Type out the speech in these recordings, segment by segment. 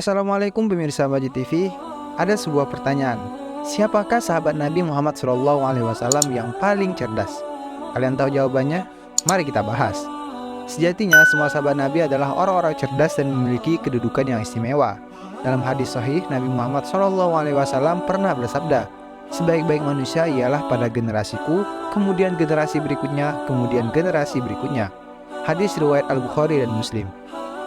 Assalamualaikum pemirsa Majid TV. Ada sebuah pertanyaan. Siapakah sahabat Nabi Muhammad SAW yang paling cerdas? Kalian tahu jawabannya? Mari kita bahas. Sejatinya semua sahabat Nabi adalah orang-orang cerdas dan memiliki kedudukan yang istimewa. Dalam hadis sahih, Nabi Muhammad SAW pernah bersabda, "Sebaik-baik manusia ialah pada generasiku, kemudian generasi berikutnya, kemudian generasi berikutnya." Hadis riwayat Al-Bukhari dan Muslim.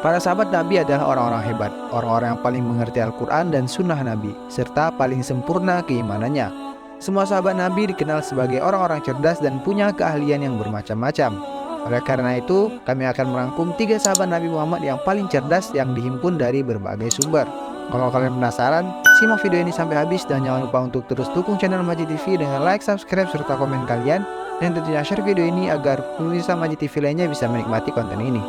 Para sahabat Nabi adalah orang-orang hebat, orang-orang yang paling mengerti Al-Quran dan Sunnah Nabi, serta paling sempurna keimanannya. Semua sahabat Nabi dikenal sebagai orang-orang cerdas dan punya keahlian yang bermacam-macam. Oleh karena itu, kami akan merangkum 3 sahabat Nabi Muhammad yang paling cerdas yang dihimpun dari berbagai sumber. Kalau kalian penasaran, simak video ini sampai habis dan jangan lupa untuk terus dukung channel Majid TV dengan like, subscribe, serta komen kalian. Dan tentunya share video ini agar pemirsa Majid TV lainnya bisa menikmati konten ini.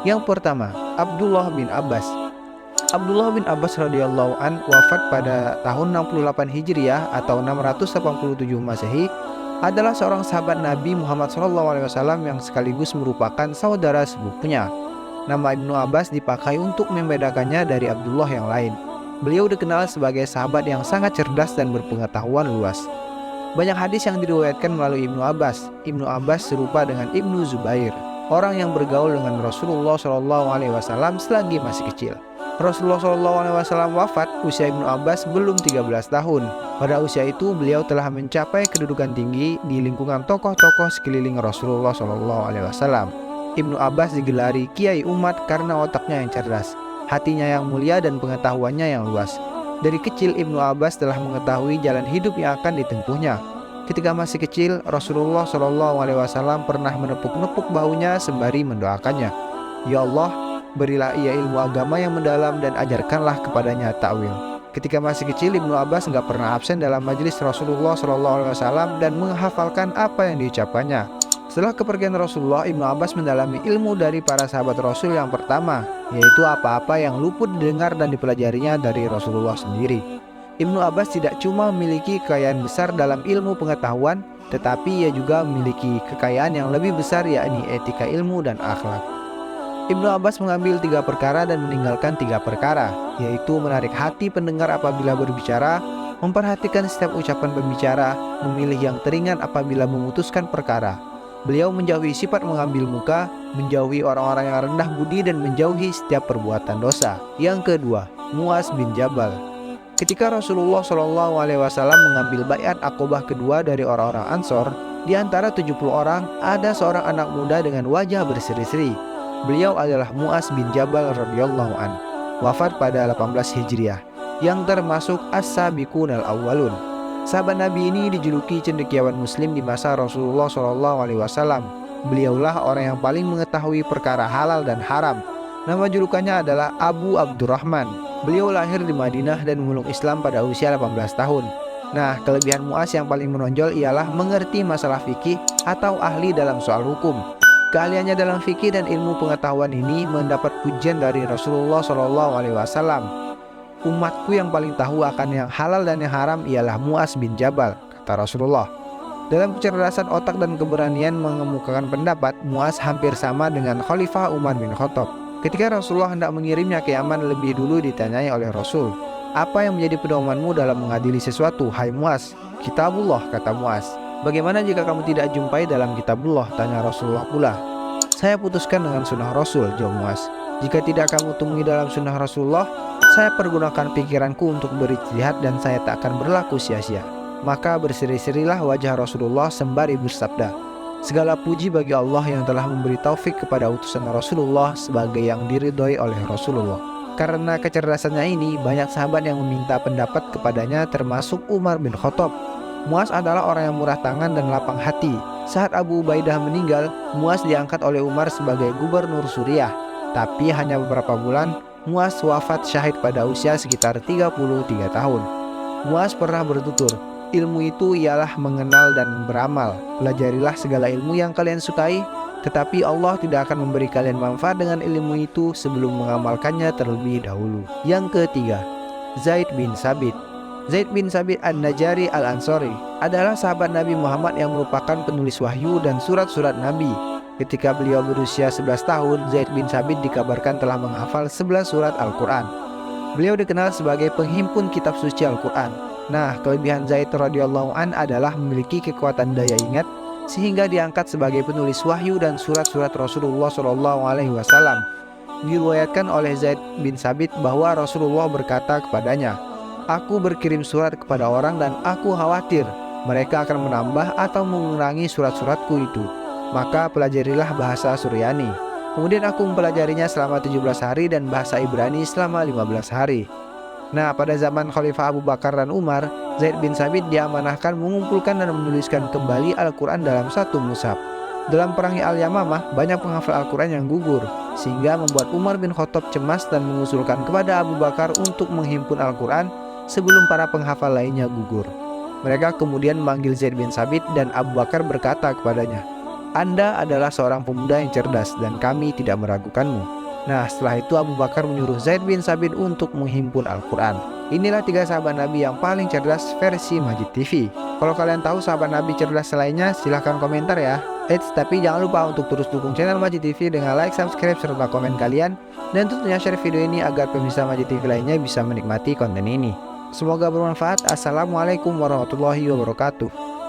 Yang pertama, Abdullah bin Abbas. Abdullah bin Abbas radhiyallahu an wafat pada tahun 68 Hijriah atau 687 Masehi, adalah seorang sahabat Nabi Muhammad SAW yang sekaligus merupakan saudara sepupunya. Nama Ibnu Abbas dipakai untuk membedakannya dari Abdullah yang lain. Beliau dikenal sebagai sahabat yang sangat cerdas dan berpengetahuan luas. Banyak hadis yang diriwayatkan melalui Ibnu Abbas. Ibnu Abbas serupa dengan Ibnu Zubair, orang yang bergaul dengan Rasulullah SAW selagi masih kecil. Rasulullah SAW wafat usia Ibnu Abbas belum 13 tahun. Pada usia itu beliau telah mencapai kedudukan tinggi di lingkungan tokoh-tokoh sekeliling Rasulullah SAW. Ibnu Abbas digelari Kiai Umat karena otaknya yang cerdas, hatinya yang mulia dan pengetahuannya yang luas. Dari kecil Ibnu Abbas telah mengetahui jalan hidup yang akan ditempuhnya. Ketika masih kecil, Rasulullah SAW pernah menepuk-nepuk bahunya sembari mendoakannya, "Ya Allah, berilah ia ilmu agama yang mendalam dan ajarkanlah kepadanya ta'wil." Ketika masih kecil, Ibnu Abbas nggak pernah absen dalam majelis Rasulullah SAW dan menghafalkan apa yang diucapkannya. Setelah kepergian Rasulullah, Ibnu Abbas mendalami ilmu dari para sahabat Rasul yang pertama, yaitu apa-apa yang luput didengar dan dipelajarinya dari Rasulullah sendiri. Ibnu Abbas tidak cuma memiliki kekayaan besar dalam ilmu pengetahuan, tetapi ia juga memiliki kekayaan yang lebih besar, yakni etika ilmu dan akhlak. Ibnu Abbas mengambil 3 perkara dan meninggalkan 3 perkara, yaitu menarik hati pendengar apabila berbicara, memperhatikan setiap ucapan pembicara, memilih yang teringat apabila memutuskan perkara. Beliau menjauhi sifat mengambil muka, menjauhi orang-orang yang rendah budi, dan menjauhi setiap perbuatan dosa. Yang kedua, Muaz bin Jabal. Ketika Rasulullah SAW mengambil baiat Aqobah kedua dari orang-orang Ansor, di antara 70 orang ada seorang anak muda dengan wajah berseri-seri. Beliau adalah Muaz bin Jabal radhiyallahu an, wafat pada 18 Hijriah, yang termasuk As-Sabiqun al-Awwalun. Sahabat Nabi ini dijuluki cendekiawan Muslim di masa Rasulullah SAW. Beliaulah orang yang paling mengetahui perkara halal dan haram. Nama julukannya adalah Abu Abdurrahman. Beliau lahir di Madinah dan memeluk Islam pada usia 18 tahun. Nah, kelebihan Muaz yang paling menonjol ialah mengerti masalah fikih atau ahli dalam soal hukum. Keahliannya dalam fikih dan ilmu pengetahuan ini mendapat pujian dari Rasulullah SAW. "Umatku yang paling tahu akan yang halal dan yang haram ialah Muaz bin Jabal," kata Rasulullah. Dalam kecerdasan otak dan keberanian mengemukakan pendapat, Muaz hampir sama dengan Khalifah Umar bin Khattab. Ketika Rasulullah hendak mengirimnya ke Yaman, lebih dulu ditanyai oleh Rasul, "Apa yang menjadi pedomanmu dalam mengadili sesuatu, hai Muaz?" "Kitabullah," kata Muaz. "Bagaimana jika kamu tidak jumpai dalam kitabullah?" tanya Rasulullah pula. "Saya putuskan dengan sunnah Rasul," jawab Muaz. "Jika tidak kamu temui dalam sunnah Rasulullah, saya pergunakan pikiranku untuk berijtihad dan saya tak akan berlaku sia-sia." Maka berseri-serilah wajah Rasulullah sembari bersabda, "Segala puji bagi Allah yang telah memberi taufik kepada utusan Rasulullah sebagai yang diridhoi oleh Rasulullah." Karena kecerdasannya ini, banyak sahabat yang meminta pendapat kepadanya termasuk Umar bin Khattab. Muaz adalah orang yang murah tangan dan lapang hati. Saat Abu Ubaidah meninggal, Muaz diangkat oleh Umar sebagai gubernur Suriah. Tapi hanya beberapa bulan, Muaz wafat syahid pada usia sekitar 33 tahun. Muaz pernah bertutur, Ilmu itu ialah mengenal dan beramal. Pelajarilah segala ilmu yang kalian sukai, tetapi Allah tidak akan memberi kalian manfaat dengan ilmu itu sebelum mengamalkannya terlebih dahulu. Yang ketiga, Zaid bin Sabit. Zaid bin Sabit An-Najari Al-Ansori adalah sahabat Nabi Muhammad yang merupakan penulis wahyu dan surat-surat Nabi. Ketika beliau berusia 11 tahun, Zaid bin Sabit dikabarkan telah menghafal 11 surat Al-Quran. Beliau dikenal sebagai penghimpun kitab suci Al-Quran. Nah, kelebihan Zaid radhiyallahu an adalah memiliki kekuatan daya ingat sehingga diangkat sebagai penulis wahyu dan surat-surat Rasulullah SAW. Diriwayatkan oleh Zaid bin Sabit bahwa Rasulullah berkata kepadanya, "Aku berkirim surat kepada orang dan aku khawatir mereka akan menambah atau mengurangi surat-suratku itu. Maka pelajarilah bahasa Suryani." Kemudian aku mempelajarinya selama 17 hari dan bahasa Ibrani selama 15 hari. Nah, pada zaman Khalifah Abu Bakar dan Umar, Zaid bin Sabit diamanahkan mengumpulkan dan menuliskan kembali Al-Quran dalam satu mushaf. Dalam perang Al-Yamamah, banyak penghafal Al-Quran yang gugur, sehingga membuat Umar bin Khattab cemas dan mengusulkan kepada Abu Bakar untuk menghimpun Al-Quran sebelum para penghafal lainnya gugur. Mereka kemudian memanggil Zaid bin Sabit dan Abu Bakar berkata kepadanya, "Anda adalah seorang pemuda yang cerdas dan kami tidak meragukanmu." Nah, setelah itu Abu Bakar menyuruh Zaid bin Sabit untuk menghimpun Al-Quran. Inilah 3 sahabat Nabi yang paling cerdas versi Majid TV. Kalau kalian tahu sahabat Nabi cerdas lainnya, silahkan komentar ya. Tapi jangan lupa untuk terus dukung channel Majid TV dengan like, subscribe, serta komen kalian. Dan tentunya share video ini agar pemirsa Majid TV lainnya bisa menikmati konten ini. Semoga bermanfaat. Assalamualaikum warahmatullahi wabarakatuh.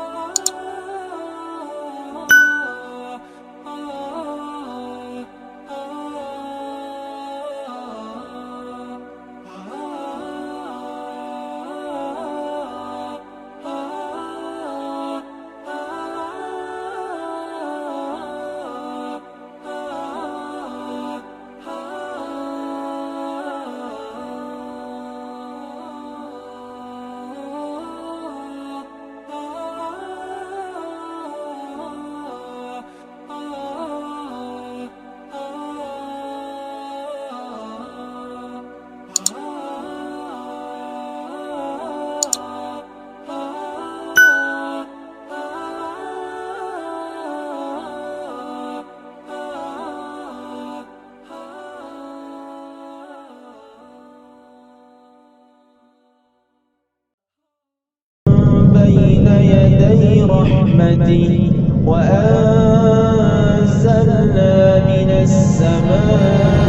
بين يدي رحمتي وأنزلنا من السماء